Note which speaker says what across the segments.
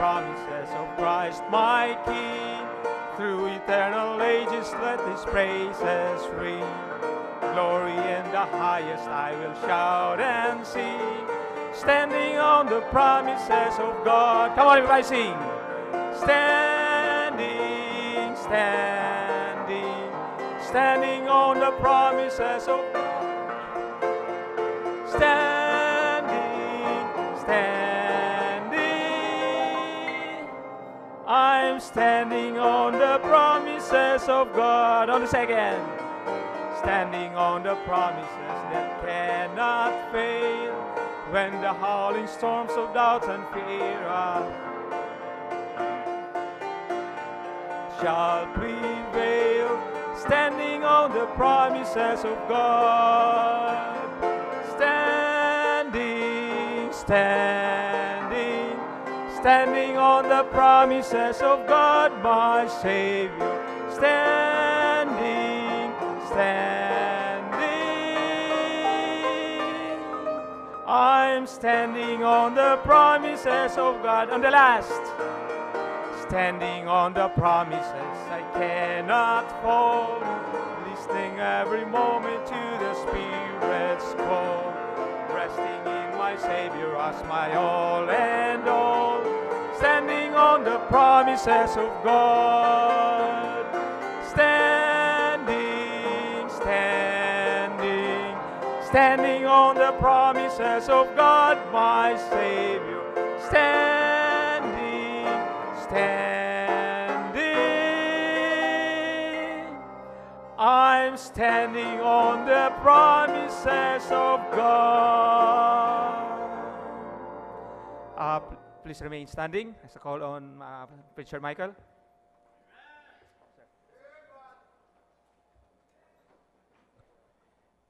Speaker 1: promises of Christ my King. Through eternal ages let His praises ring. Glory in the highest I will shout and sing, standing on the promises of God. Come on, everybody, sing. Standing, standing, standing on the promises of God. Standing, standing, I'm standing on the promises of God. On the second, standing on the promises that cannot fail. When the howling storms of doubt and fear shall prevail, standing on the promises of God. Standing, standing, standing on the promises of God, my Savior. Standing, standing, I'm standing on the promises of God. On the last, standing on the promises I cannot fall, listening every moment to the Spirit's call, resting in my Savior as my all and all, standing on the promises of God. Standing, standing, standing on the promises of God, my Savior. Standing, standing, I'm standing on the promises of God. Please remain standing as I call on Preacher Michael.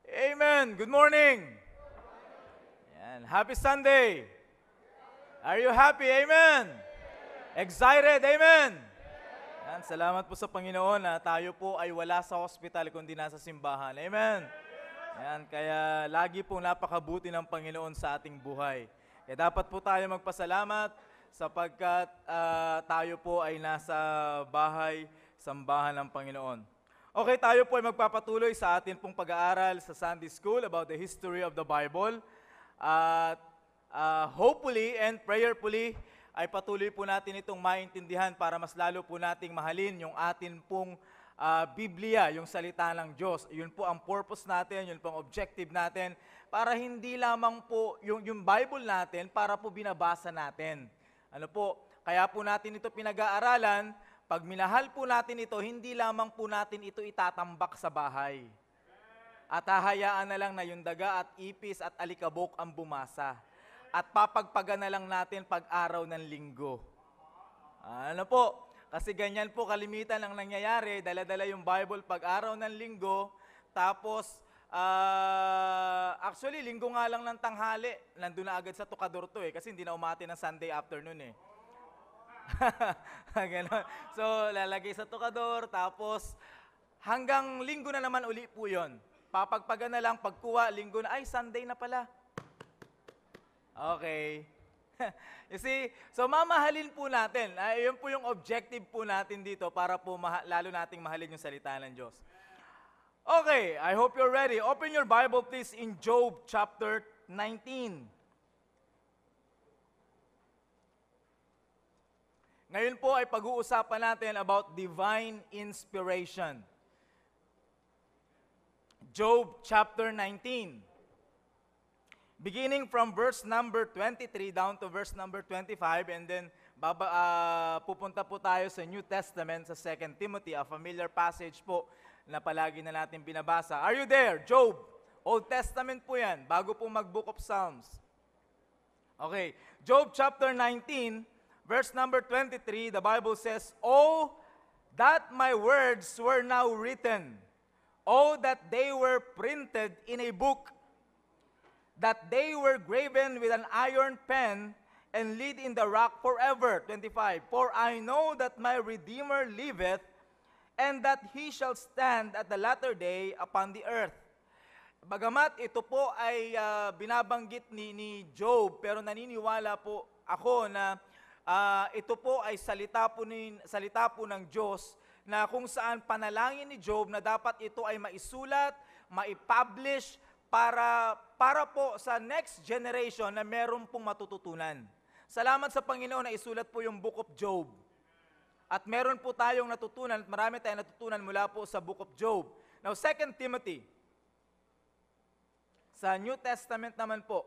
Speaker 2: Amen. Good morning. And happy Sunday. Are you happy? Amen. Excited? Amen. Yan, salamat po sa Panginoon na tayo po ay wala sa hospital kundi nasa simbahan. Amen. Yan, kaya lagi pong napakabuti ng Panginoon sa ating buhay. Kaya dapat po tayo magpasalamat sapagkat tayo po ay nasa bahay, sambahan ng Panginoon. Okay, tayo po ay magpapatuloy sa atin pong pag-aaral sa Sunday School about the history of the Bible. At hopefully and prayerfully ay patuloy po natin itong maintindihan para mas lalo po nating mahalin yung atin pong Biblia, yung salita ng Diyos. Yun po ang purpose natin, yun po ang objective natin, para hindi lamang po yung Bible natin para po binabasa natin. Ano po, kaya po natin ito pinag-aaralan. Pag minahal po natin ito, hindi lamang po natin ito itatambak sa bahay. At hahayaan na lang na yung daga at ipis at alikabok ang bumasa. At papagpagan na lang natin pag-araw ng linggo. Ano po, kasi ganyan po kalimitan ang nangyayari, dala-dala yung Bible pag-araw ng linggo, tapos actually, linggo nga lang ng tanghali, nandun na agad sa tukador to kasi hindi na umati ng Sunday afternoon Ganon. So, lalagay sa tukador, tapos hanggang linggo na naman uli po yun. Papagpagan na lang, pagkuha, linggo na, ay, Sunday na pala. Okay. You see, so mamahalin po natin. Yun po yung objective po natin dito para po lalo nating mahalin yung salita ng Diyos. Okay, I hope you're ready. Open your Bible please in Job chapter 19. Ngayon po ay pag-uusapan natin about divine inspiration. Job chapter 19. Beginning from verse number 23 down to verse number 25, and then pupunta po tayo sa New Testament, sa 2 Timothy, a familiar passage po na palagi na natin binabasa. Are you there? Job. Old Testament po yan, bago po mag-Book of Psalms. Okay, Job chapter 19, verse number 23, the Bible says, "Oh, that my words were now written. Oh, that they were printed in a book, that they were graven with an iron pen and laid in the rock forever." 25, "For I know that my Redeemer liveth, and that he shall stand at the latter day upon the earth." Bagamat ito po ay binabanggit ni Job, pero naniniwala po ako na ito po ay salita po ng Diyos na kung saan panalangin ni Job na dapat ito ay maisulat, maipublish para po sa next generation na meron pong matututunan. Salamat sa Panginoon na isulat po yung Book of Job. At meron po tayong natutunan at marami tayong natutunan mula po sa Book of Job. Now, 2 Timothy. Sa New Testament naman po,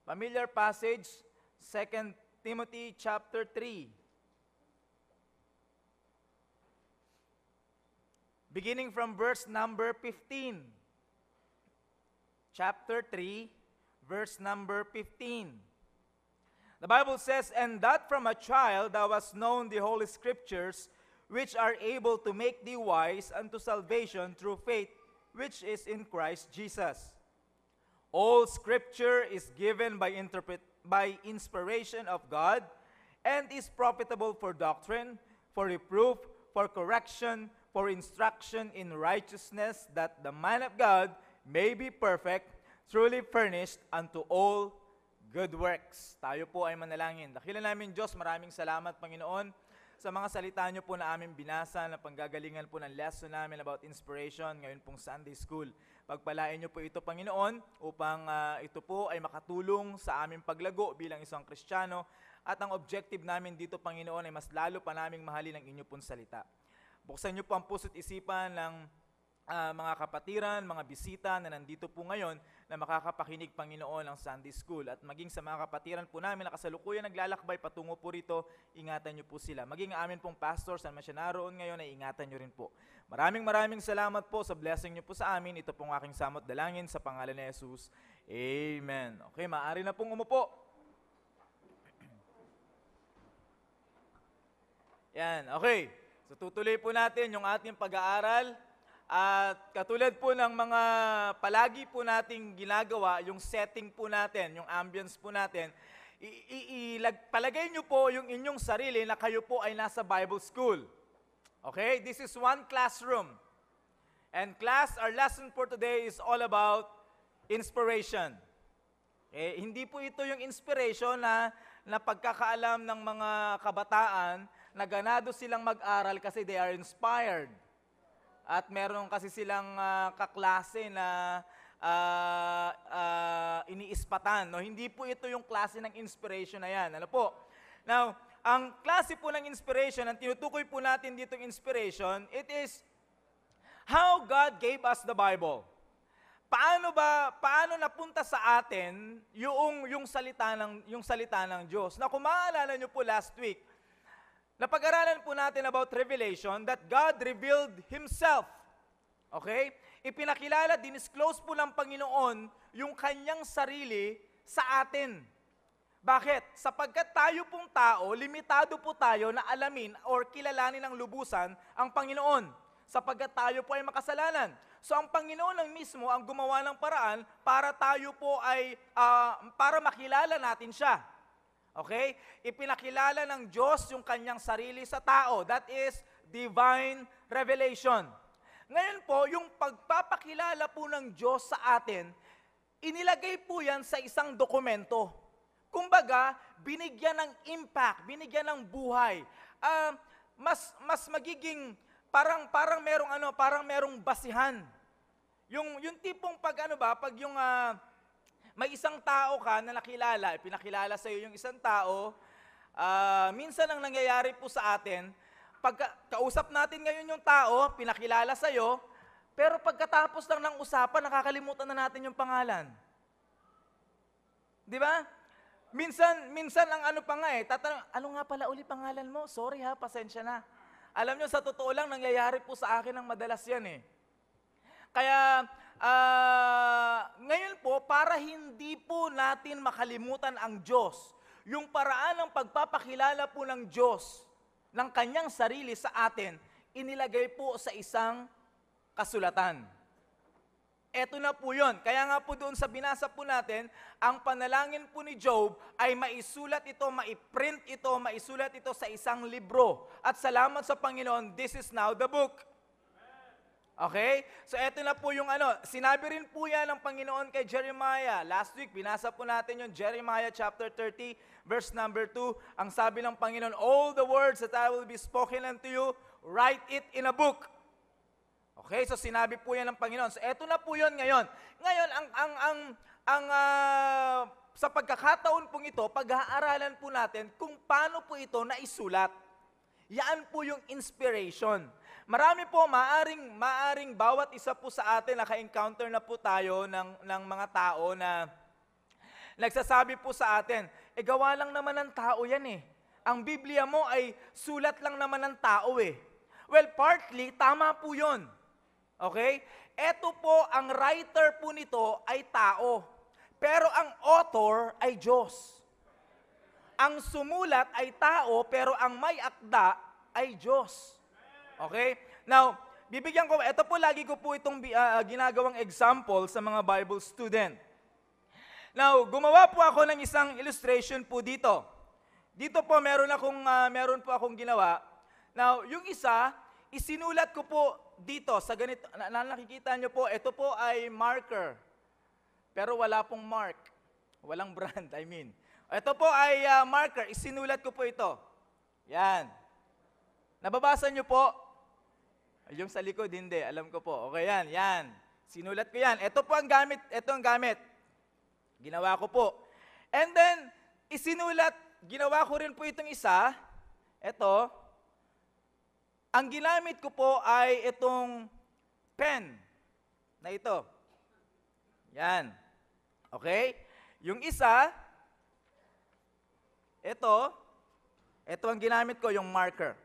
Speaker 2: familiar passage, 2 Timothy chapter 3. Beginning from verse number 15. Chapter 3, verse number 15. The Bible says, "And that from a child thou hast known the Holy Scriptures, which are able to make thee wise unto salvation through faith, which is in Christ Jesus. All Scripture is given by inspiration of God, and is profitable for doctrine, for reproof, for correction, for instruction in righteousness, that the man of God may be perfect, truly furnished unto all good works." Tayo po ay manalangin. Dakilan namin Diyos, maraming salamat Panginoon sa mga salita niyo po na aming binasa, na panggagalingan po ng lesson namin about inspiration ngayon pong Sunday School. Pagpalain niyo po ito Panginoon upang ito po ay makatulong sa aming paglago bilang isang Kristiyano, at ang objective namin dito Panginoon ay mas lalo pa naming mahalin ang inyo pong salita. Buksan niyo po ang puso't isipan ng mga kapatiran, mga bisita na nandito po ngayon na makakapakinig Panginoon ng Sunday School. At maging sa mga kapatiran po namin na kasalukuyan naglalakbay patungo po rito, ingatan niyo po sila. Maging amin pong pastor, saan man siya naroon ngayon, ay ingatan niyo rin po. Maraming salamat po sa blessing niyo po sa amin. Ito pong aking samot dalangin sa pangalan ni Jesus. Amen. Okay, maaari na pong umupo. Yan, okay. So tutuloy po natin yung ating pag-aaral. At katulad po ng mga palagi po nating ginagawa, yung setting po natin, yung ambience po natin, palagay nyo po yung inyong sarili na kayo po ay nasa Bible school. Okay? This is one classroom. And class, our lesson for today is all about inspiration. Okay? Hindi po ito yung inspiration na pagkakaalam ng mga kabataan na ganado silang mag-aral kasi they are inspired. At meron kasi silang kaklase na iniispatan. No? Hindi po ito yung klase ng inspiration na yan. Ano po? Now, ang klase po ng inspiration, ang tinutukoy po natin dito ng inspiration, it is how God gave us the Bible. Paano napunta sa atin yung salita ng Diyos? Na kung maaalala nyo po last week, napag-aralan po natin about revelation, that God revealed Himself. Okay? Ipinakilala, dinisclose po ng Panginoon yung kanyang sarili sa atin. Bakit? Sapagkat tayo pong tao, limitado po tayo na alamin or kilalanin ng lubusan ang Panginoon. Sapagkat tayo po ay makasalanan. So ang Panginoon lang mismo ang gumawa ng paraan para tayo po ay, para makilala natin siya. Okay? Ipinakilala ng Diyos yung kanyang sarili sa tao. That is divine revelation. Ngayon po, yung pagpapakilala po ng Diyos sa atin, inilagay po yan sa isang dokumento. Kumbaga, binigyan ng impact, binigyan ng buhay. Mas magiging parang merong basihan. Yung tipong pag yung may isang tao ka na nakilala, pinakilala sa iyo yung isang tao, minsan ang nangyayari po sa atin, pagkausap natin ngayon yung tao, pinakilala sa iyo, pero pagkatapos lang ng usapan, nakakalimutan na natin yung pangalan. Di ba? Minsan ang tatanong, ano nga pala uli pangalan mo? Sorry ha, pasensya na. Alam nyo, sa totoo lang, nangyayari po sa akin ng madalas yan eh. Kaya, ngayon po, para hindi po natin makalimutan ang Diyos, yung paraan ng pagpapakilala po ng Diyos, ng kanyang sarili sa atin, inilagay po sa isang kasulatan. Eto na po yun. Kaya nga po doon sa binasa po natin, ang panalangin po ni Job ay maisulat ito, maiprint ito, maisulat ito sa isang libro. At salamat sa Panginoon, this is now the book. Okay? So eto na po yung ano, sinabi rin po yan ng Panginoon kay Jeremiah. Last week, binasa po natin yung Jeremiah chapter 30, verse number 2. Ang sabi ng Panginoon, all the words that I will be spoken unto you, write it in a book. Okay, so sinabi po yan ng Panginoon. So eto na po yun ngayon. Ngayon, sa pagkakataon pong ito, pag-aaralan po natin kung paano po ito naisulat. Yan po yung inspiration. Marami po, maaring bawat isa po sa atin, naka-encounter na po tayo ng mga tao na nagsasabi po sa atin, gawa lang naman ng tao yan eh. Ang Biblia mo ay sulat lang naman ng tao eh. Well, partly, tama po yun. Okay? Ito po, ang writer po nito ay tao. Pero ang author ay Diyos. Ang sumulat ay tao, pero ang may akda ay Diyos. Okay? Now, bibigyan ko, ito po lagi ko po itong ginagawang example sa mga Bible student. Now, gumawa po ako ng isang illustration po dito. Dito po meron po akong ginawa. Now, yung isa, isinulat ko po dito sa ganito. Nakikita nyo po, ito po ay marker. Pero wala pong mark. Walang brand, I mean. Ito po ay marker. Isinulat ko po ito. Yan. Nababasa nyo po? Yung sa likod, hindi. Alam ko po. Okay, yan. Sinulat ko yan. Ito po ang gamit. Ito ang gamit. Ginawa ko po. And then, ginawa ko rin po itong isa. Ito. Ang ginamit ko po ay itong pen na ito. Yan. Okay? Yung isa, ito ang ginamit ko, yung marker.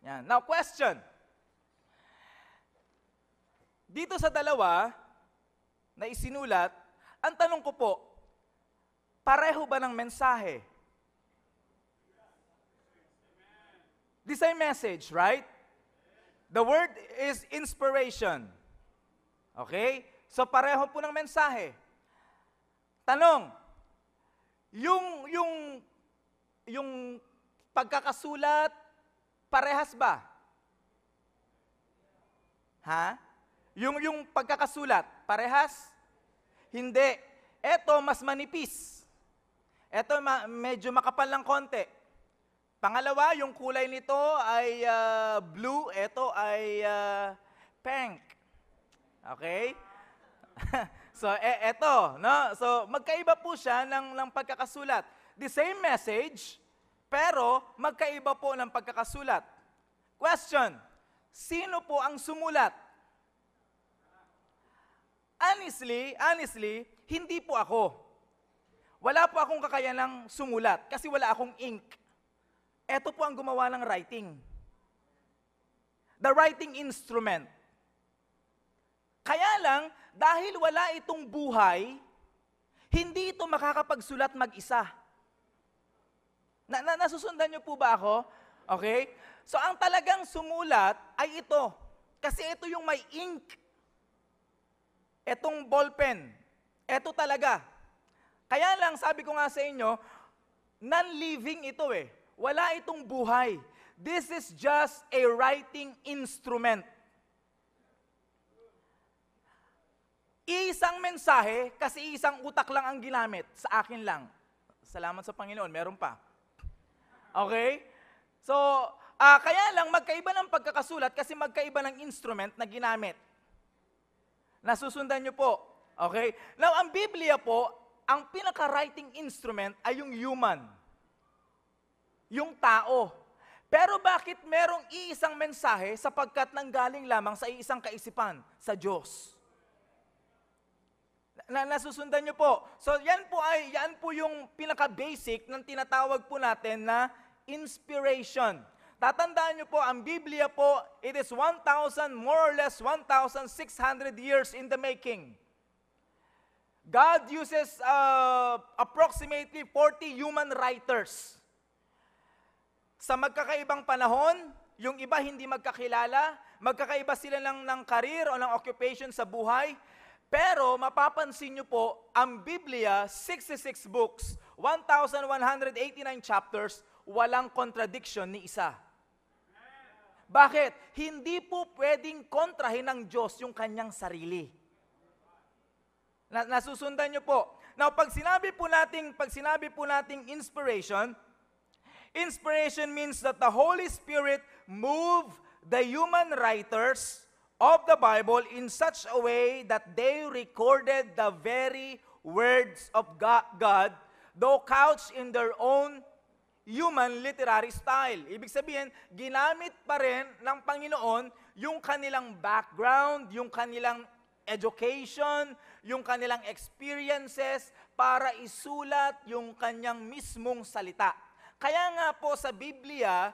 Speaker 2: Yan. Now, question. Dito sa dalawa na isinulat, ang tanong ko po, pareho ba ng mensahe? The same message, right? The word is inspiration. Okay? So pareho po ng mensahe. Tanong, yung pagkakasulat, parehas ba? Ha? Yung pagkakasulat, parehas? Hindi. Ito, mas manipis. Ito, medyo makapal ng konti. Pangalawa, yung kulay nito ay blue. Ito ay pink. Okay? So, eto, no? So, magkaiba po siya ng pagkakasulat. The same message, pero magkaiba po ng pagkakasulat. Question, sino po ang sumulat? Honestly, hindi po ako. Wala po akong kakayanang sumulat kasi wala akong ink. Ito po ang gumawa ng writing. The writing instrument. Kaya lang, dahil wala itong buhay, hindi ito makakapagsulat mag-isa. Nasusundan niyo po ba ako? Okay? So, ang talagang sumulat ay ito. Kasi ito yung may ink. Etong ballpen. Ito talaga. Kaya lang, sabi ko nga sa inyo, non-living ito eh. Wala itong buhay. This is just a writing instrument. Isang mensahe, kasi isang utak lang ang ginamit. Sa akin lang. Salamat sa Panginoon, meron pa. Okay? So, kaya lang magkaiba ng pagkakasulat kasi magkaiba ng instrument na ginamit. Nasusundan niyo po. Okay? Now, ang Biblia po, ang pinaka-writing instrument ay yung human. Yung tao. Pero bakit merong iisang mensahe sapagkat nanggaling lamang sa iisang kaisipan, sa Diyos? Nasusundan niyo po. So, yan po yung pinaka-basic ng tinatawag po natin na inspiration. Tatandaan niyo po, ang Biblia po, it is 1,000, more or less 1,600 years in the making. God uses approximately 40 human writers. Sa magkakaibang panahon, yung iba hindi magkakilala, magkakaiba sila ng career o ng occupation sa buhay, pero mapapansin niyo po, ang Biblia, 66 books, 1,189 chapters, walang contradiction ni isa. Bakit? Hindi po pwedeng kontrahin ng Diyos yung kanyang sarili. Nasusundan niyo po. Now, pag sinabi po nating inspiration, inspiration means that the Holy Spirit moved the human writers of the Bible in such a way that they recorded the very words of God, though couched in their own human literary style. Ibig sabihin, ginamit pa rin ng Panginoon yung kanilang background, yung kanilang education, yung kanilang experiences para isulat yung kanyang mismong salita. Kaya nga po sa Biblia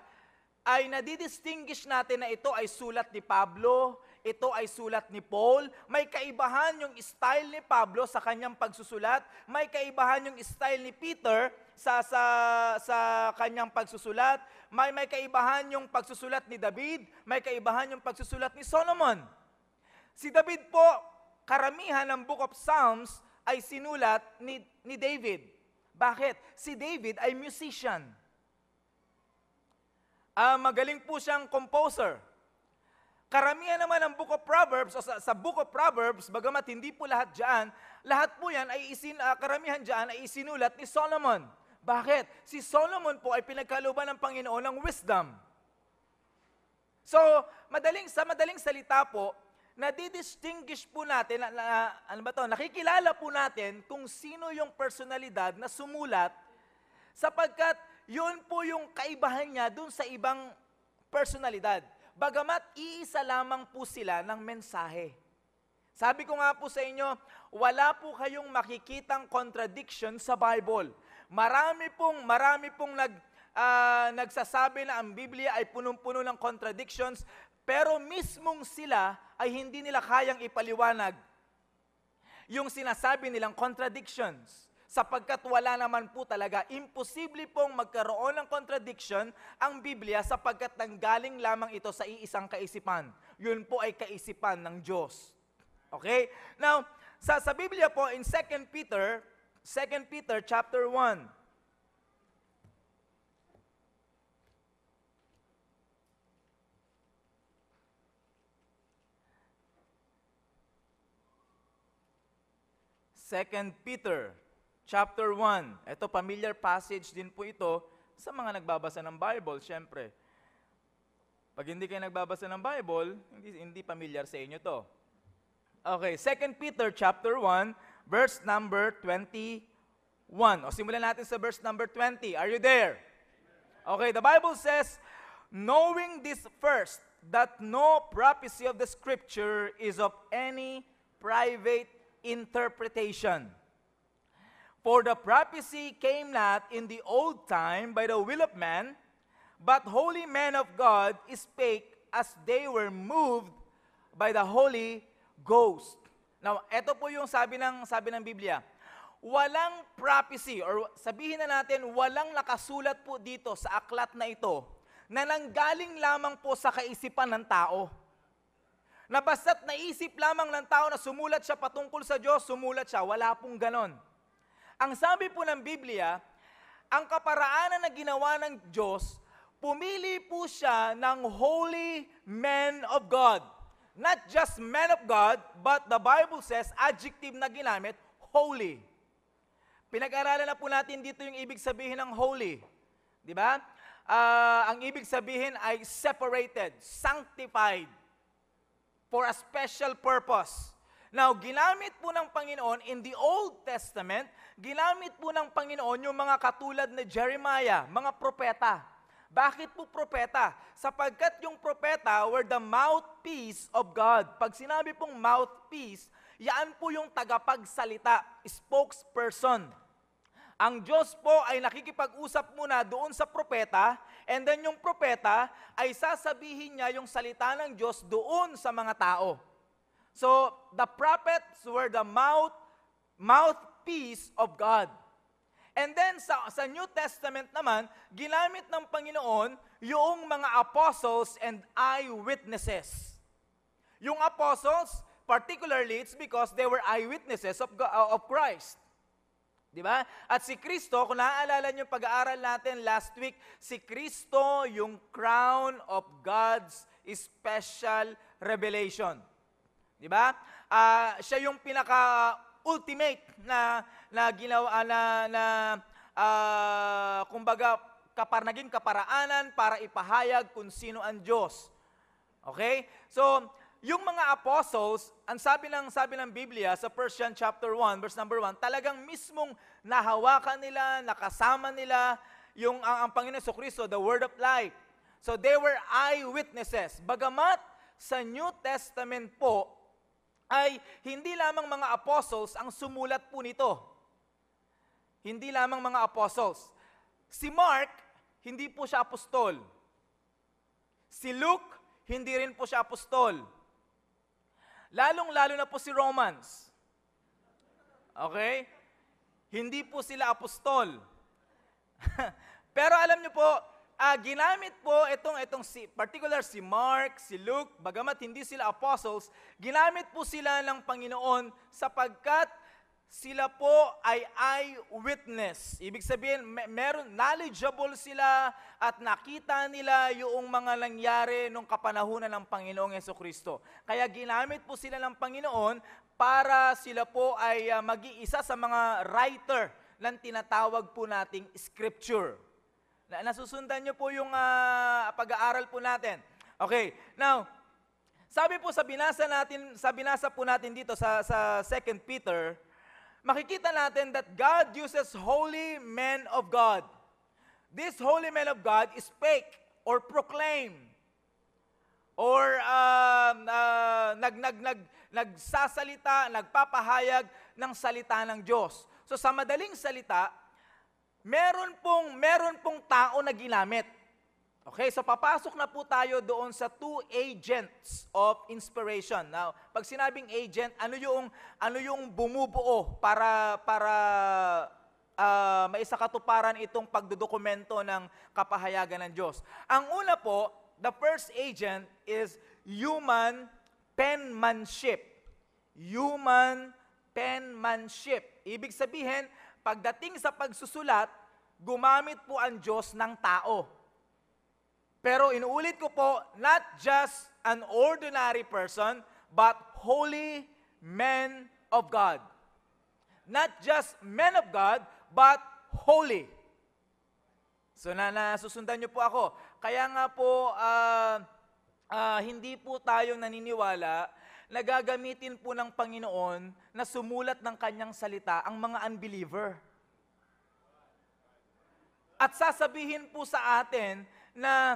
Speaker 2: ay nadidistinguish natin na ito ay sulat ni Pablo, ito ay sulat ni Paul. May kaibahan yung style ni Pablo sa kanyang pagsusulat, may kaibahan yung style ni Peter sa kanyang pagsusulat, may kaibahan yung pagsusulat ni David, may kaibahan yung pagsusulat ni Solomon. Si David po, karamihan ng Book of Psalms ay sinulat ni David. Bakit? Si David ay musician. Magaling po siyang composer. Karamihan naman ng Book of Proverbs, o sa Book of Proverbs, bagamat hindi po lahat dyan, lahat po yan ay karamihan dyan ay isinulat ni Solomon. Bakit? Si Solomon po ay pinagkalooban ng Panginoon ng wisdom. So, sa madaling salita po, nadidistinguish po natin, nakikilala po natin kung sino yung personalidad na sumulat sapagkat yun po yung kaibahan niya dun sa ibang personalidad. Bagamat iisa lamang po sila ng mensahe. Sabi ko nga po sa inyo, wala po kayong makikitang contradiction sa Bible. Marami pong nagsasabi na ang Biblia ay punong-puno ng contradictions, pero mismong sila ay hindi nila kayang ipaliwanag yung sinasabi nilang contradictions. Sapagkat wala naman po talaga, imposible pong magkaroon ng contradiction ang Biblia sapagkat nanggaling lamang ito sa iisang kaisipan. Yun po ay kaisipan ng Diyos. Okay? Now, sa Biblia po, in 2 Peter chapter 1, Peter chapter 1. Ito, familiar passage din po ito sa mga nagbabasa ng Bible, syempre. Pag hindi kayo nagbabasa ng Bible, hindi familiar sa inyo to. Okay, 2 Peter chapter 1, verse number 21. O simulan natin sa verse number 20. Are you there? Okay, the Bible says, knowing this first, that no prophecy of the Scripture is of any private interpretation. For the prophecy came not in the old time by the will of man, but holy men of God spake as they were moved by the Holy Ghost. Now, ito po yung sabi ng Biblia. Walang prophecy, or sabihin na natin, walang nakasulat po dito sa aklat na ito na nanggaling lamang po sa kaisipan ng tao. Na basta't naisip lamang ng tao na sumulat siya patungkol sa Diyos, sumulat siya. Wala pong ganon. Ang sabi po ng Biblia, ang kaparaanan na ginawa ng Diyos, pumili po siya ng holy men of God. Not just men of God, but the Bible says, adjective na ginamit, holy. Pinag-aralan na po natin dito yung ibig sabihin ng holy. Di ba? Ang ibig sabihin ay separated, sanctified, for a special purpose. Now, ginamit po ng Panginoon in the Old Testament, ginamit po ng Panginoon yung mga katulad na Jeremiah, mga propeta. Bakit po propeta? Sapagkat yung propeta were the mouthpiece of God. Pag sinabi pong mouthpiece, yan po yung tagapagsalita, spokesperson. Ang Diyos po ay nakikipag-usap muna doon sa propeta, and then yung propeta ay sasabihin niya yung salita ng Diyos doon sa mga tao. So, the prophets were the mouthpiece of God. And then sa New Testament naman, ginamit ng Panginoon yung mga apostles and eyewitnesses. Yung apostles, particularly, it's because they were eyewitnesses of Christ. Di ba? At si Kristo, kung naaalala niyo yung pag-aaral natin last week, si Kristo yung crown of God's special revelation. Di ba? Siya yung pinaka-ultimate na ginawa kumbaga naging kaparaanan para ipahayag kung sino ang Diyos. Okay? So, yung mga apostles, ang sabi ng Biblia sa 1 John chapter 1, verse number 1, talagang mismong nahawakan nila, nakasama nila ang Panginoon Jesucristo, the Word of Life. So they were eyewitnesses. Bagamat sa New Testament po, ay hindi lamang mga apostles ang sumulat po nito. Hindi lamang mga apostles. Si Mark, hindi po siya apostol. Si Luke, hindi rin po siya apostol. Lalong-lalo na po si Romans. Okay? Hindi po sila apostol. Pero alam niyo po, ginamit po particular si Mark, si Luke, bagamat hindi sila apostles, ginamit po sila ng Panginoon sapagkat sila po ay eyewitness. Ibig sabihin, knowledgeable sila at nakita nila yung mga nangyari nung kapanahunan ng Panginoong Jesucristo. Kaya ginamit po sila ng Panginoon para sila po ay mag-iisa sa mga writer ng tinatawag po nating scripture. Nasusundan niyo po yung pag-aaral po natin. Okay, now, sabi po sa binasa po natin dito sa 2 Peter, makikita natin that God uses holy men of God. These holy men of God spake or proclaim or nagsasalita, nagpapahayag ng salita ng Diyos. So sa madaling salita, meron pong tao na ginamit. Okay, so papasok na po tayo doon sa two agents of inspiration. Now, pag sinabing agent, ano yung bumubuo para maisakatuparan itong pagdodokumento ng kapahayagan ng Diyos. Ang una po, the first agent is human penmanship. Human penmanship. Ibig sabihin, pagdating sa pagsusulat, gumamit po ang Diyos ng tao. Pero inuulit ko po, not just an ordinary person, but holy men of God. Not just men of God, but holy. So nasusundan niyo po ako. Kaya nga po, hindi po tayong naniniwala na gagamitin po ng Panginoon na sumulat ng kanyang salita ang mga unbeliever. At sasabihin po sa atin na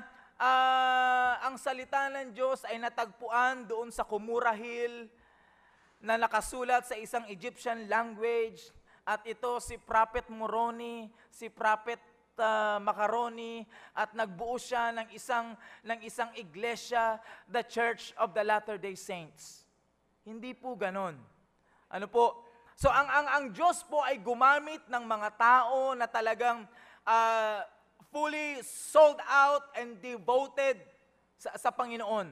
Speaker 2: ang salita ng Diyos ay natagpuan doon sa Qumran Hill na nakasulat sa isang Egyptian language at ito si Prophet Moroni, si Prophet Macaroni at nagbuo siya ng isang iglesia, the Church of the Latter-day Saints. Hindi po ganon. Ano po? So ang Diyos po ay gumamit ng mga tao na talagang fully sold out and devoted sa Panginoon.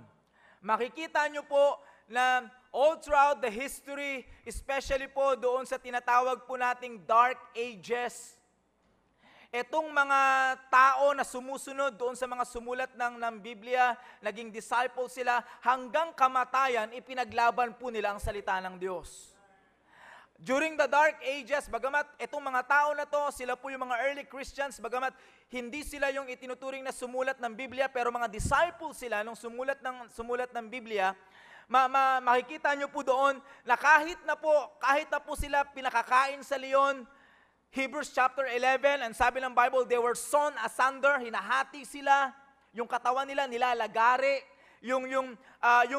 Speaker 2: Makikita nyo po na all throughout the history, especially po doon sa tinatawag po nating Dark Ages, itong mga tao na sumusunod doon sa mga sumulat ng Biblia, naging disciple sila, hanggang kamatayan, ipinaglaban po nila ang salita ng Diyos. During the Dark Ages, bagamat itong mga tao na to, sila po yung mga early Christians, bagamat hindi sila yung itinuturing na sumulat ng Biblia, pero mga disciples sila nung sumulat ng Biblia, makikita nyo po doon na kahit na po sila pinakakain sa leon, Hebrews chapter 11, ang sabi ng Bible, they were sawn asunder, hinahati sila, yung katawan nila nilalagari, yung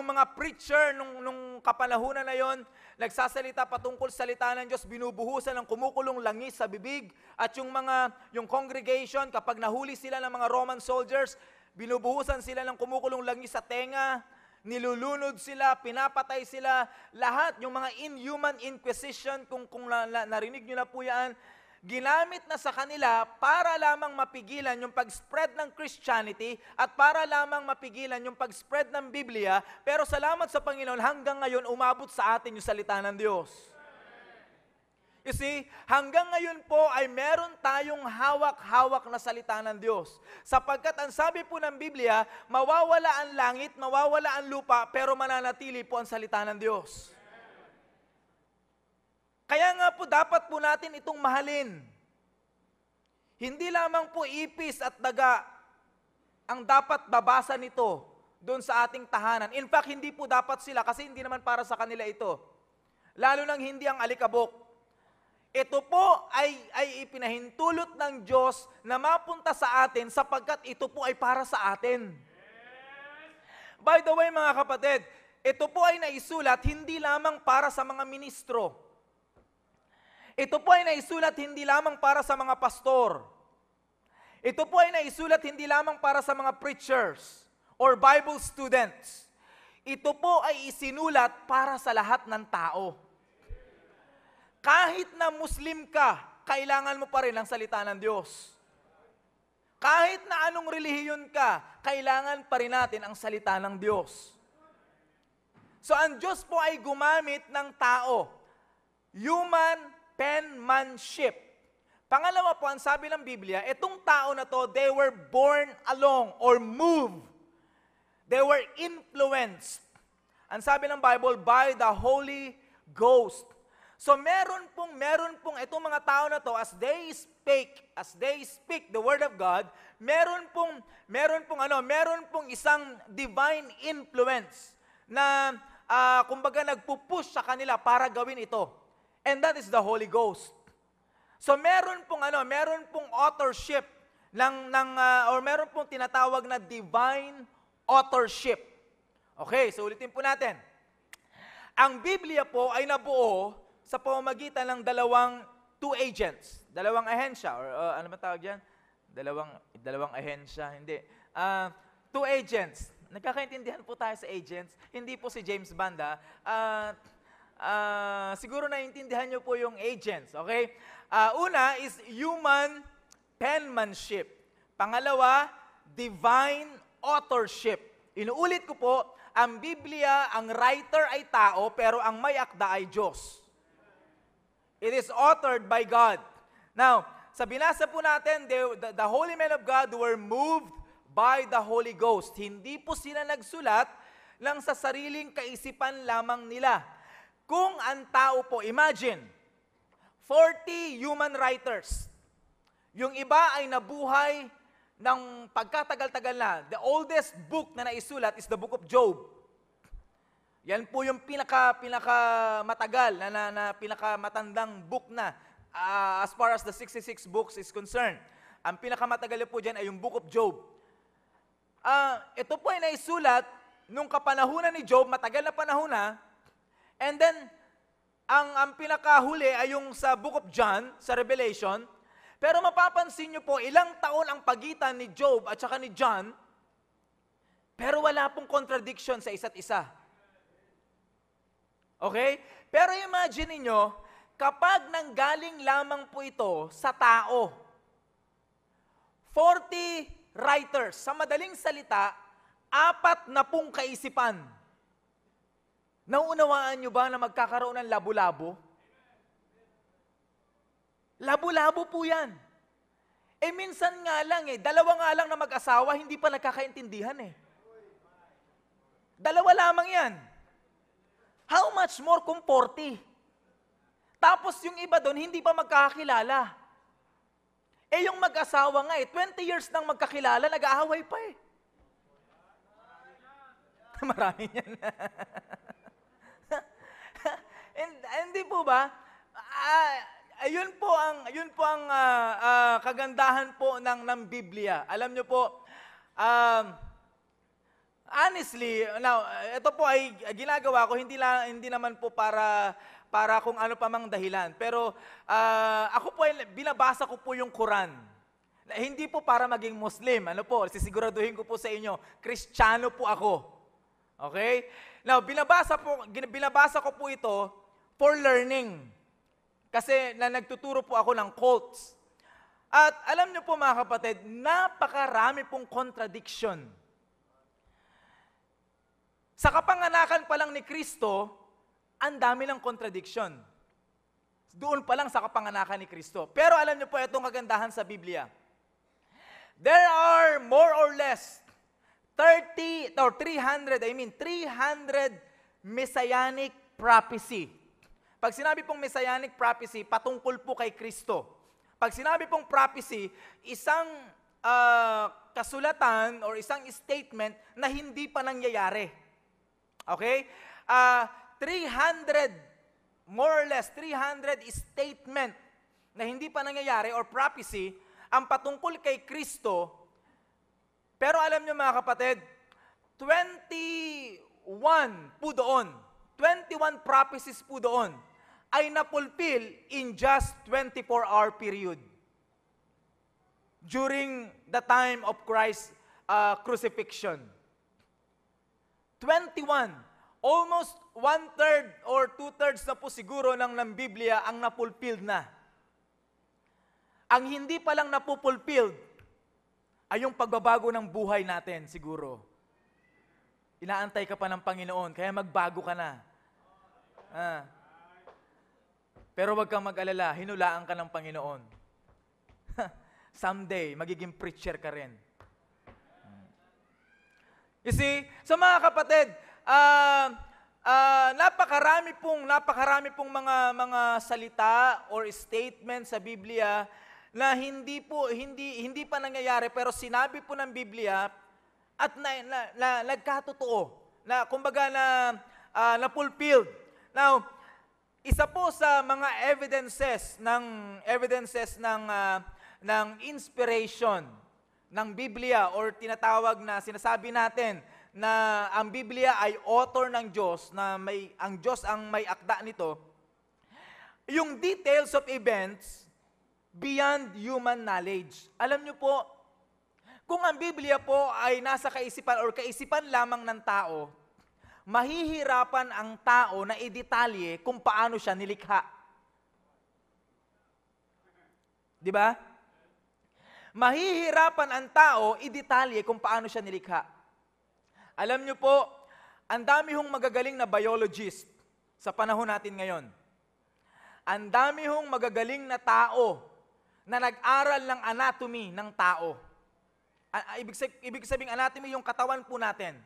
Speaker 2: mga preacher nung kapanahunan na yon, nagsasalita patungkol sa salita ng Diyos, binubuhusan ng kumukulong langis sa bibig, at yung congregation, kapag nahuli sila ng mga Roman soldiers, binubuhusan sila ng kumukulong langis sa tenga, nilulunod sila, pinapatay sila, lahat, yung mga inhuman inquisition, kung narinig nyo na po yan, ginamit na sa kanila para lamang mapigilan yung pag-spread ng Christianity at para lamang mapigilan yung pag-spread ng Biblia, pero salamat sa Panginoon, hanggang ngayon umabot sa atin yung salita ng Diyos. You see, hanggang ngayon po ay meron tayong hawak-hawak na salita ng Diyos. Sapagkat ang sabi po ng Biblia, mawawala ang langit, mawawala ang lupa, pero mananatili po ang salita ng Diyos. Kaya nga po dapat po natin itong mahalin. Hindi lamang po ipis at daga ang dapat babasa nito doon sa ating tahanan. In fact, hindi po dapat sila kasi hindi naman para sa kanila ito. Lalo nang hindi ang alikabok. Ito po ay ipinahintulot ng Diyos na mapunta sa atin sapagkat ito po ay para sa atin. By the way mga kapatid, ito po ay naisulat hindi lamang para sa mga ministro. Ito po ay naisulat hindi lamang para sa mga pastor. Ito po ay naisulat hindi lamang para sa mga preachers or Bible students. Ito po ay isinulat para sa lahat ng tao. Kahit na Muslim ka, kailangan mo pa rin ang salita ng Diyos. Kahit na anong relihiyon ka, kailangan pa rin natin ang salita ng Diyos. So ang Diyos po ay gumamit ng tao. Human penmanship. Pangalawa po, ang sabi ng Biblia, itong tao na to, they were born along or moved. They were influenced. Ang sabi ng Bible, by the Holy Ghost. So meron pong itong mga tao na to, as they speak the word of God, meron pong isang divine influence na kumbaga nagpupush sa kanila para gawin ito. And that is the Holy Ghost. So meron pong authorship or meron pong tinatawag na divine authorship. Okay, so ulitin po natin. Ang Biblia po ay nabuo sa pamamagitan ng two agents, dalawang ahensya, or ano ba tawag dyan? Dalawang ahensya, hindi. Two agents. Nagkakaintindihan po tayo sa agents, hindi po si James Banda. Siguro naiintindihan nyo po yung agents, okay? Una is human penmanship. Pangalawa, divine authorship. Inuulit ko po, ang Biblia, ang writer ay tao, pero ang may akda ay Diyos. It is authored by God. Now, sa binasa po natin, the holy men of God were moved by the Holy Ghost. Hindi po sila nagsulat lang sa sariling kaisipan lamang nila. Kung ang tao po, imagine, 40 human writers. Yung iba ay nabuhay ng pagkatagal-tagal na. The oldest book na naisulat is the book of Job. Yan po yung pinakamatagal na pinakamatandang book na as far as the 66 books is concerned. Ang pinakamatagal po dyan ay yung book of Job. Ito po ay naisulat nung kapanahunan ni Job, matagal na panahon na, and then ang pinakahuli ay yung sa book of John, sa Revelation. Pero mapapansin nyo po, ilang taon ang pagitan ni Job at saka ni John, pero wala pong contradiction sa isa't isa. Okay? Pero imagine niyo, kapag nanggaling lamang po ito sa tao, 40 writers, sa madaling salita, 40 kaisipan. Nauunawaan nyo ba na magkakaroon ng labo-labo? Labo-labo po yan. Minsan nga lang dalawa nga lang na mag-asawa, hindi pa nagkakaintindihan Dalawa lamang yan. How much more kung 40? Tapos yung iba doon, hindi pa magkakakilala. Yung mag-asawa nga 20 years nang magkakilala, nag-aaway pa Marami yan. Hindi po ba? Yun po ang kagandahan po ng Biblia. Alam nyo po, honestly, now, ito po ay ginagawa ko, hindi naman po para kung ano pa mang dahilan. Pero ako po ay binabasa ko po yung Quran. Hindi po para maging Muslim. Sisiguraduhin ko po sa inyo, Kristiyano po ako. Okay? Now, binabasa ko po ito for learning. Kasi nagtuturo po ako ng cults. At alam niyo po mga kapatid, napakarami pong contradiction. Sa kapanganakan pa lang ni Kristo, ang dami ng contradiction. Doon pa lang sa kapanganakan ni Kristo. Pero alam niyo po itong kagandahan sa Biblia. There are more or less 300 messianic prophecy. Pag sinabi pong messianic prophecy, patungkol po kay Kristo. Pag sinabi pong prophecy, isang kasulatan or isang statement na hindi pa nangyayari. Okay? more or less 300 statement na hindi pa nangyayari or prophecy ang patungkol kay Kristo. Pero alam niyo mga kapatid, 21 po doon, 21 prophecies po doon ay napulfill in just 24-hour period during the time of Christ's crucifixion. 21. Almost 1/3 or 2/3 na po siguro ng Biblia ang napulfilled na. Ang hindi pa lang napupulfilled ay yung pagbabago ng buhay natin siguro. Inaantay ka pa ng Panginoon, kaya magbago ka na. Pero wag kang mag-alala, hinulaan ka ng Panginoon. Someday, magiging preacher ka rin. You see, so mga kapatid, napakarami pong mga salita or statement sa Biblia na hindi pa nangyayari pero sinabi po ng Biblia at nagkatotoo na kumbaga na fulfilled. Now, isa po sa mga evidences ng inspiration ng Biblia or tinatawag na sinasabi natin na ang Biblia ay author ng Diyos, na ang Diyos ang may akda nito, yung details of events beyond human knowledge. Alam niyo po, kung ang Biblia po ay nasa kaisipan or kaisipan lamang ng tao, mahihirapan ang tao na idetalye kung paano siya nilikha. Di ba? Mahihirapan ang tao idetalye kung paano siya nilikha. Alam niyo po, ang dami hong magagaling na biologist sa panahon natin ngayon. Ang dami hong magagaling na tao na nag-aral ng anatomy ng tao. Ibig sabihin anatomy yung katawan po natin.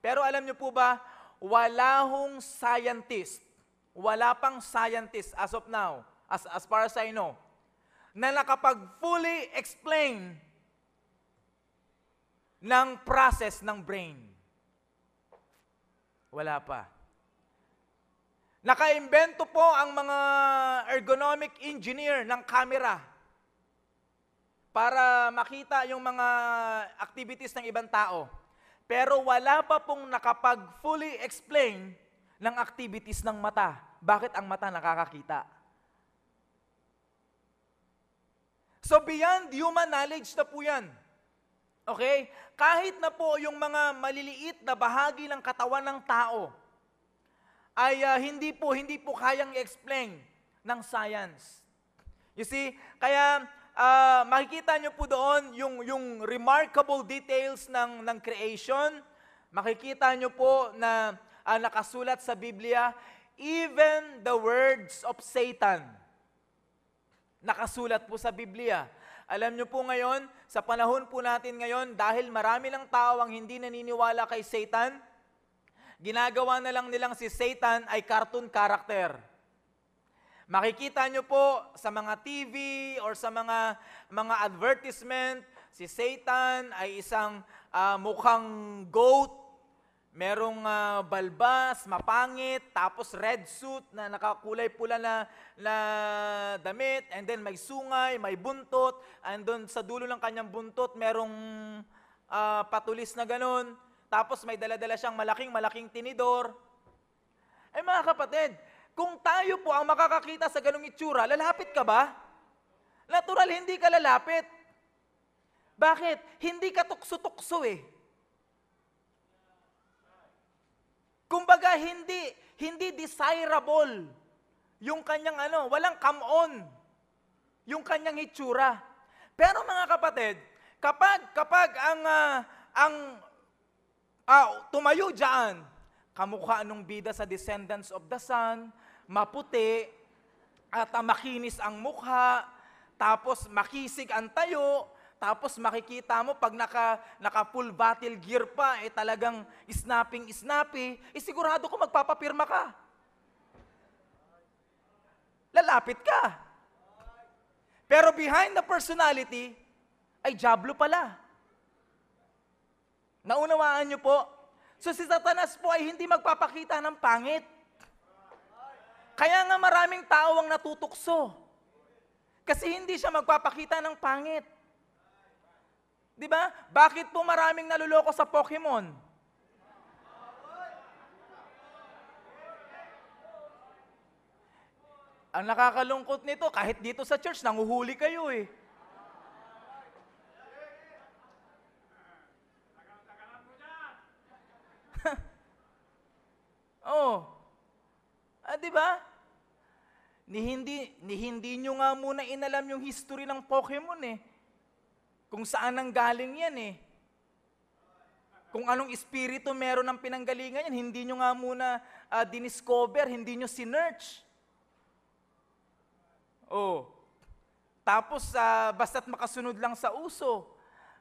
Speaker 2: Pero alam niyo po ba, wala hong scientist, wala pang scientist as of now, as far as I know, na nakapag-fully explain ng process ng brain. Wala pa. Nakaimbento po ang mga ergonomic engineer ng camera para makita yung mga activities ng ibang tao. Pero wala pa pong nakapag-fully explain ng activities ng mata. Bakit ang mata nakakakita? So beyond human knowledge na po yan. Okay? Kahit na po yung mga maliliit na bahagi ng katawan ng tao ay hindi po kayang i-explain ng science. You see, kaya makikita nyo po doon yung remarkable details ng creation. Makikita nyo po na nakasulat sa Biblia, even the words of Satan. Nakasulat po sa Biblia. Alam nyo po ngayon, sa panahon po natin ngayon, dahil marami ng tao ang hindi naniniwala kay Satan, ginagawa na lang nilang si Satan ay cartoon character. Makikita nyo po sa mga TV or sa mga advertisement, si Satan ay isang mukhang goat, merong balbas, mapangit, tapos red suit na nakakulay pula na damit, and then may sungay, may buntot, and doon sa dulo ng kanyang buntot, merong patulis na ganun, tapos may dala-dala siyang malaking tinidor. Eh mga kapatid, kung tayo po ang makakakita sa ganung itsura, lalapit ka ba? Natural, hindi ka lalapit. Bakit? Hindi ka tukso-tukso eh. Kumbaga, hindi desirable yung kanyang walang come on yung kanyang itsura. Pero mga kapatid, kapag ang tumayo diyan, kamukha nung bida sa Descendants of the Sun, maputi, at makinis ang mukha, tapos makisig ang tayo, tapos makikita mo pag naka full battle gear pa, talagang snappy, sigurado ko magpapapirma ka. Lalapit ka. Pero behind the personality, ay diablo pala. Naunawaan niyo po? So si Satanas po ay hindi magpapakita ng pangit. Kaya nga maraming tao ang natutukso. Kasi hindi siya magpapakita ng pangit. Di ba? Bakit po maraming naluloko sa Pokemon? Ang nakakalungkot nito, kahit dito sa church, nanguhuli kayo eh. Oh. Di ba? Ni hindi nyo nga muna inalam yung history ng Pokemon eh. Kung saan ang galing yan eh. Kung anong espiritu meron ng pinanggalingan yan, hindi nyo nga muna diniscover, hindi nyo sinearch. Oh. Tapos, basta't makasunod lang sa uso.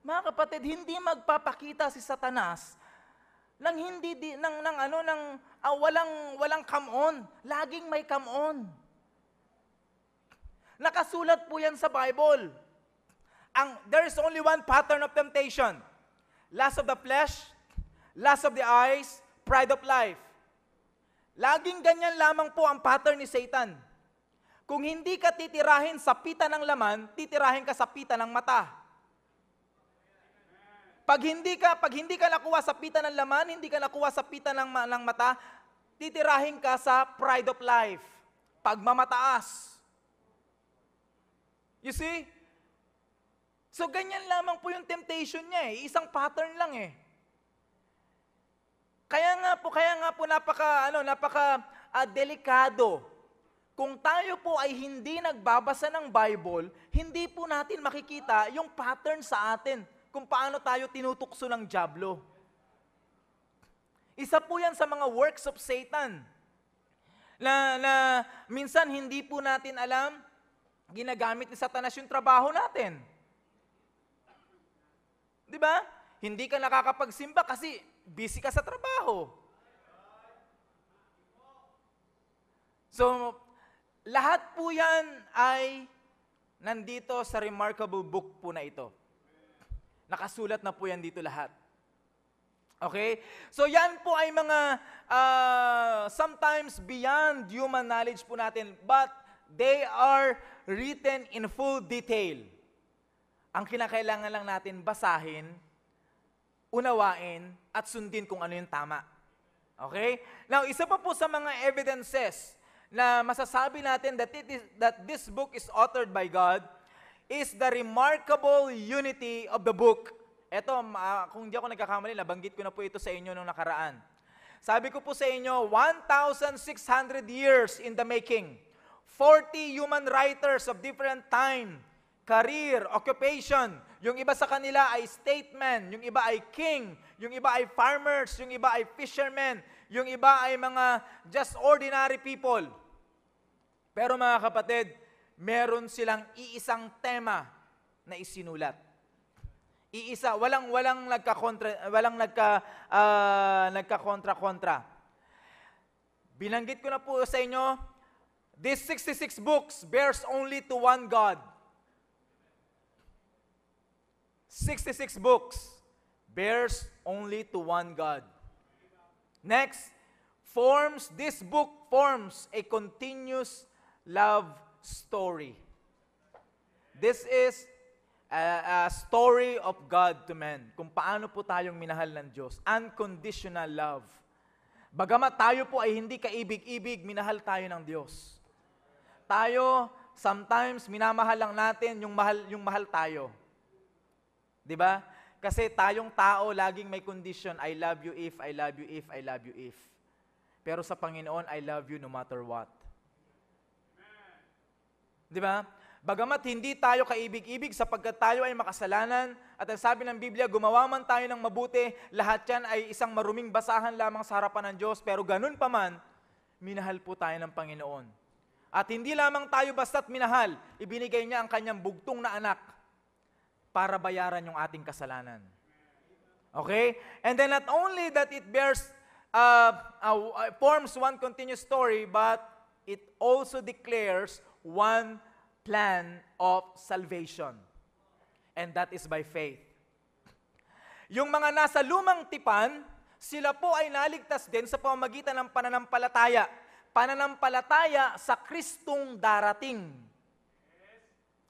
Speaker 2: Mga kapatid, hindi magpapakita si Satanas walang come on. Laging may come on. Nakasulat po yan sa Bible. There is only one pattern of temptation. Lust of the flesh, lust of the eyes, pride of life. Laging ganyan lamang po ang pattern ni Satan. Kung hindi ka titirahin sa pita ng laman, titirahin ka sa pita ng mata. Pag hindi ka nakuha sa pita ng laman, hindi ka nakuha sa pita ng mata, titirahin ka sa pride of life. Pagmamataas. You see? So ganyan lamang po yung temptation niya eh. Isang pattern lang eh. Kaya nga po napaka delikado. Kung tayo po ay hindi nagbabasa ng Bible, hindi po natin makikita yung pattern sa atin kung paano tayo tinutukso ng diablo. Isa po yan sa mga works of Satan na minsan hindi po natin alam, ginagamit ni Satanas yung trabaho natin. Di ba? Hindi ka nakakapagsimba kasi busy ka sa trabaho. So, lahat po yan ay nandito sa remarkable book po na ito. Nakasulat na po yan dito lahat. Okay? So yan po ay mga sometimes beyond human knowledge po natin, but they are written in full detail. Ang kinakailangan lang natin basahin, unawain, at sundin kung ano yung tama. Okay? Now, isa pa po sa mga evidences na masasabi natin that this book is authored by God is the remarkable unity of the book. Ito, kung di ako nagkakamali, nabanggit ko na po ito sa inyo nung nakaraan. Sabi ko po sa inyo, 1,600 years in the making. 40 human writers of different time, career, occupation. Yung iba sa kanila ay statesmen, yung iba ay king, yung iba ay farmers, yung iba ay fishermen, yung iba ay mga just ordinary people. Pero mga kapatid, meron silang iisang tema na isinulat. Iisa, walang nagkakontra-kontra. Binanggit ko na po sa inyo, these 66 books bears only to one God. 66 books bears only to one God. Next, this book forms a continuous love story. This is a story of God to men. Kung paano po tayong minahal ng Diyos. Unconditional love. Bagamat tayo po ay hindi kaibig-ibig, minahal tayo ng Diyos. Tayo, sometimes, minamahal lang natin yung mahal tayo. Diba? Kasi tayong tao, laging may condition, I love you if, I love you if, I love you if. Pero sa Panginoon, I love you no matter what. Di ba? Bagamat hindi tayo kaibig-ibig sapagkat tayo ay makasalanan at ang sabi ng Biblia, gumawa man tayo ng mabuti, lahat yan ay isang maruming basahan lamang sa harapan ng Diyos. Pero ganun pa man, minahal po tayo ng Panginoon. At hindi lamang tayo basta't minahal, ibinigay niya ang kanyang bugtong na anak para bayaran yung ating kasalanan. Okay? And then not only that it forms one continuous story, but it also declares one plan of salvation. And that is by faith. Yung mga nasa lumang tipan, sila po ay naligtas din sa pamamagitan ng pananampalataya. Pananampalataya sa Kristong darating.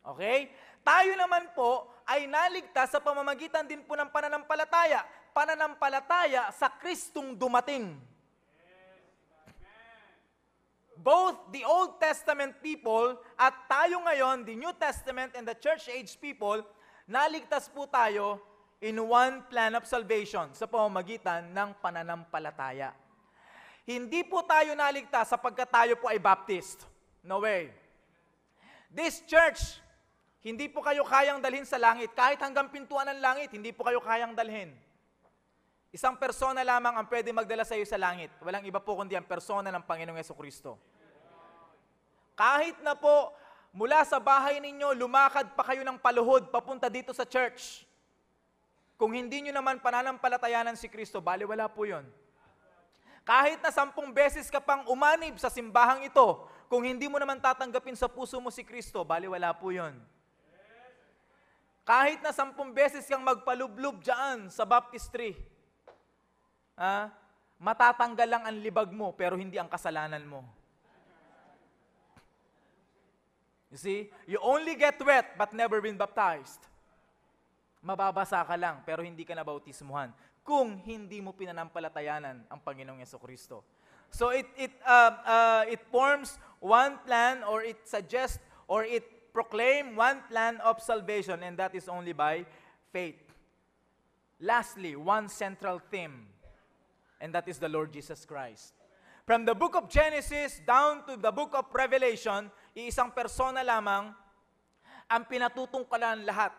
Speaker 2: Okay? Tayo naman po ay naligtas sa pamamagitan din po ng pananampalataya. Pananampalataya sa Kristong dumating. Both the Old Testament people at tayo ngayon, the New Testament and the church age people, naligtas po tayo in one plan of salvation sa pamamagitan ng pananampalataya. Hindi po tayo naligtas sapagkat tayo po ay Baptist. No way. This church, hindi po kayo kayang dalhin sa langit. Kahit hanggang pintuan ng langit, hindi po kayo kayang dalhin. Isang persona lamang ang pwede magdala sa iyo sa langit. Walang iba po kundi ang persona ng Panginoong Jesucristo. Kahit na po mula sa bahay ninyo, lumakad pa kayo ng paluhod papunta dito sa church. Kung hindi nyo naman pananampalatayanan si Kristo, baliwala po yun. Kahit na 10 beses ka pang umanib sa simbahang ito, kung hindi mo naman tatanggapin sa puso mo si Kristo, baliwala po yun. Kahit na 10 beses kang magpalublob dyan sa baptistry, matatanggal lang ang libag mo, pero hindi ang kasalanan mo. You see, you only get wet but never been baptized. Mababasa ka lang, pero hindi ka nabautismuhan kung hindi mo pinanampalatayanan ang Panginoong Jesucristo. So it forms one plan, or it suggests, or it proclaim one plan of salvation, and that is only by faith. Lastly, one central theme, and that is the Lord Jesus Christ. From the book of Genesis down to the book of Revelation, iisang persona lamang ang pinatutungkalan lahat.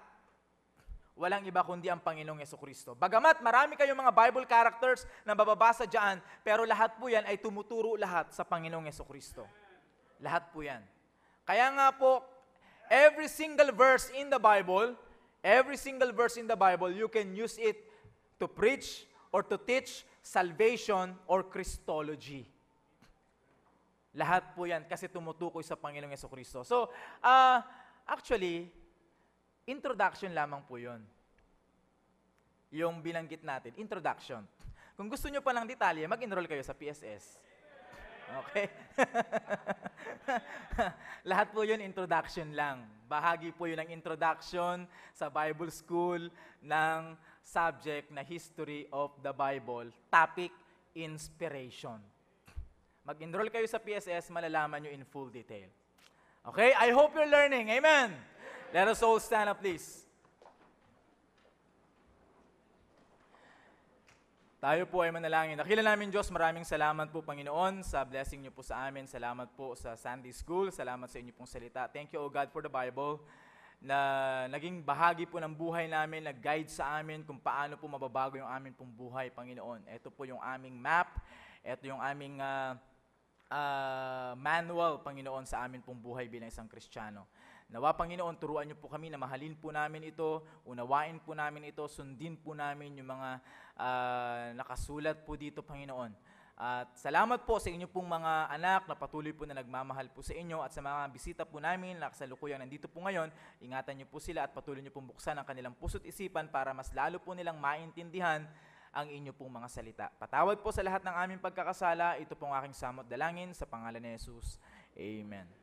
Speaker 2: Walang iba kundi ang Panginoong Jesucristo. Bagamat marami kayong mga Bible characters na bababasa dyan, pero lahat po yan ay tumuturo lahat sa Panginoong Jesucristo. Lahat po yan. Kaya nga po, every single verse in the Bible, you can use it to preach or to teach salvation or Christology. Lahat po yan kasi tumutukoy sa Panginoong Jesucristo. So, actually, introduction lamang po yun. Yung binanggit natin, introduction. Kung gusto nyo pa ng detalye, mag-enroll kayo sa PSS. Okay? Lahat po yun, introduction lang. Bahagi po yun ng introduction sa Bible School ng subject na History of the Bible. Topic, inspiration. Mag-enroll kayo sa PSS, malalaman nyo in full detail. Okay? I hope you're learning. Amen! Let us all stand up, please. Tayo po ay manalangin. Dakila namin Diyos, maraming salamat po Panginoon sa blessing niyo po sa amin. Salamat po sa Sunday School. Salamat sa inyo pong salita. Thank you, O God, for the Bible na naging bahagi po ng buhay namin, nag-guide sa amin kung paano po mababago yung amin pong buhay, Panginoon. Ito po yung aming map. Ito yung aming manual, Panginoon, sa amin pong buhay bilang isang Kristiyano. Nawa, Panginoon, turuan niyo po kami na mahalin po namin ito, unawain po namin ito, sundin po namin yung mga nakasulat po dito, Panginoon. At salamat po sa inyo pong mga anak na patuloy po na nagmamahal po sa inyo, at sa mga bisita po namin na kasalukuyang nandito po ngayon, ingatan niyo po sila at patuloy niyo pong buksan ang kanilang puso't isipan para mas lalo po nilang maintindihan ang inyo pong mga salita. Patawad po sa lahat ng aming pagkakasala. Ito pong aking samot dalangin sa pangalan ni Jesus. Amen.